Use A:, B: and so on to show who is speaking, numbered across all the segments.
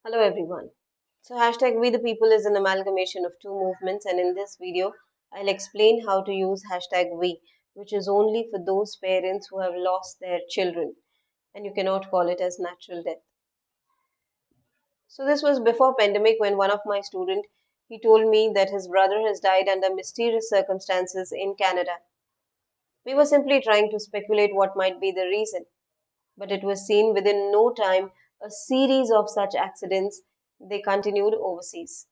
A: Hello everyone. So hashtag We the People is an amalgamation of two movements, and in this video I'll explain how to use hashtag We, which is only for those parents who have lost their children and you cannot call it as natural death. So this was before pandemic when one of my student he told me that his brother has died under mysterious circumstances in Canada. We were simply trying to speculate what might be the reason, but it was seen within no time a series of such accidents they continued overseas.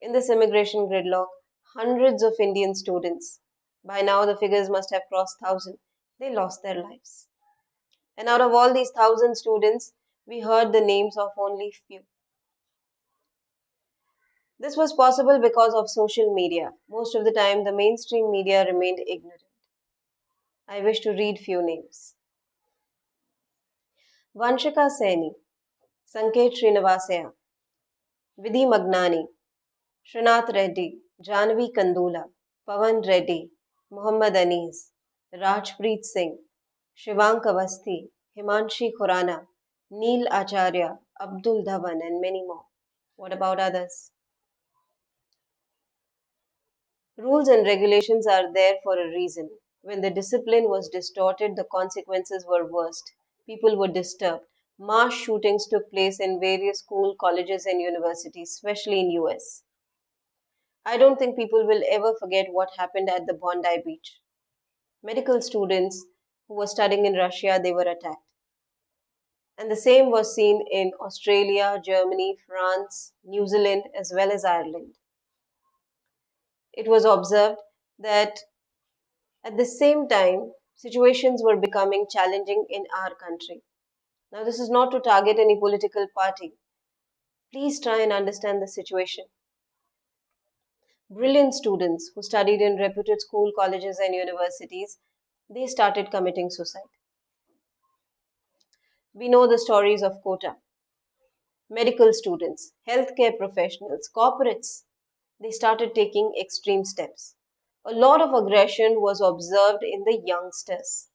A: In this immigration gridlock, hundreds of Indian students, by now the figures must have crossed 1,000, they lost their lives. And out of all these 1,000 students, we heard the names of only few. This was possible because of social media. Most of the time, the mainstream media remained ignorant. I wish to read few names. Vanshika Saini, Sanket Srinivasaya, Vidhi Magnani, Srinath Reddy, Janvi Kandula, Pawan Reddy, Muhammad Anis, Rajpreet Singh, Shivank Avasthi, Himanshi Khurana, Neil Acharya, Abdul Dhawan, and many more. What about others? Rules and regulations are there for a reason. When the discipline was distorted, the consequences were worst. People were disturbed. Mass shootings took place in various school, colleges, and universities, especially in US. I don't think people will ever forget what happened at the Bondi Beach. Medical students who were studying in Russia, they were attacked. And the same was seen in Australia, Germany, France, New Zealand, as well as Ireland. It was observed that at the same time, situations were becoming challenging in our country. Now, this is not to target any political party. Please try and understand the situation. Brilliant students who studied in reputed school, colleges, and universities, they started committing suicide. We know the stories of quota. Medical students, healthcare professionals, corporates, they started taking extreme steps. A lot of aggression was observed in the youngsters.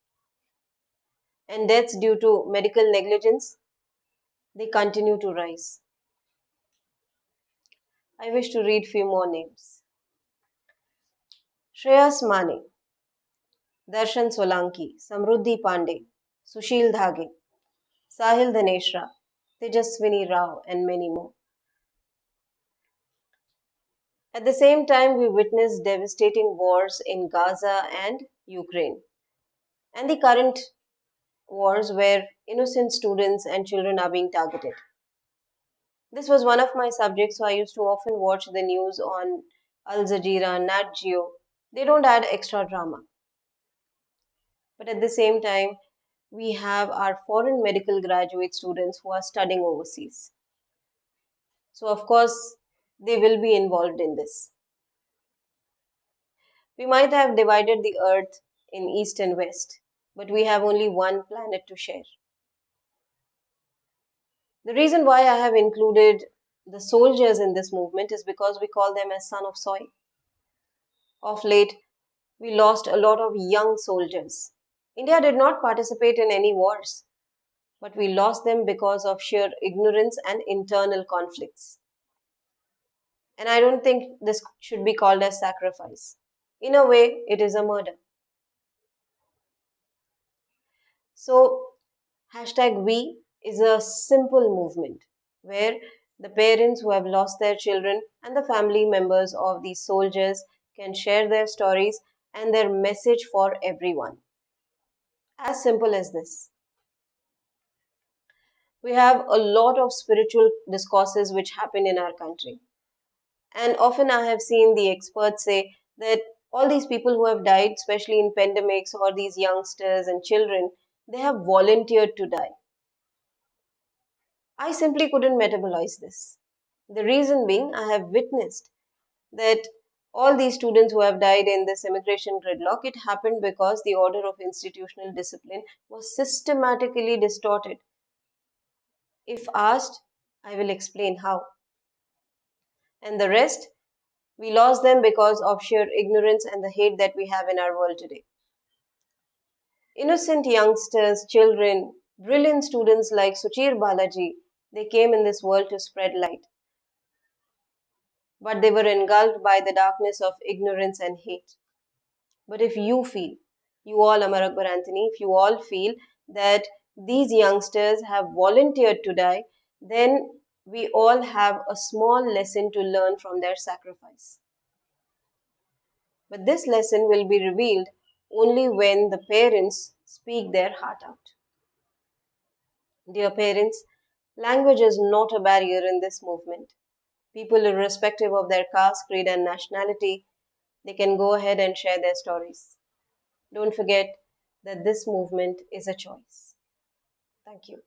A: And deaths due to medical negligence, they continue to rise. I wish to read few more names. Shreyas Mane, Darshan Solanki, Samruddhi Pandey, Sushil Dhage, Sahil Dhaneshra, Tejaswini Rao, and many more. At the same time, we witnessed devastating wars in Gaza and Ukraine, and the current wars where innocent students and children are being targeted. This was one of my subjects, so I used to often watch the news on Al Jazeera, Nat Geo. They don't add extra drama. But at the same time, we have our foreign medical graduate students who are studying overseas. So, of course, they will be involved in this. We might have divided the earth in east and west, but we have only one planet to share. The reason why I have included the soldiers in this movement is because we call them as son of soil. Of late, we lost a lot of young soldiers. India did not participate in any wars, but we lost them because of sheer ignorance and internal conflicts. And I don't think this should be called as sacrifice. In a way, it is a murder. So, hashtag we is a simple movement where the parents who have lost their children and the family members of these soldiers can share their stories and their message for everyone. As simple as this. We have a lot of spiritual discourses which happen in our country. And often I have seen the experts say that all these people who have died, especially in pandemics, or these youngsters and children, they have volunteered to die. I simply couldn't metabolize this. The reason being, I have witnessed that all these students who have died in this immigration gridlock, it happened because the order of institutional discipline was systematically distorted. If asked, I will explain how. And the rest, we lost them because of sheer ignorance and the hate that we have in our world today. Innocent youngsters, children, brilliant students like Suchir Balaji, They came in this world to spread light, but they were engulfed by the darkness of ignorance and hate. But if you feel, you all, Amar Akbar Anthony, if you all feel that these youngsters have volunteered to die, then we all have a small lesson to learn from their sacrifice. But this lesson will be revealed only when the parents speak their heart out. Dear parents, language is not a barrier in this movement. People, irrespective of their caste, creed, and nationality, they can go ahead and share their stories. Don't forget that this movement is a choice. Thank you.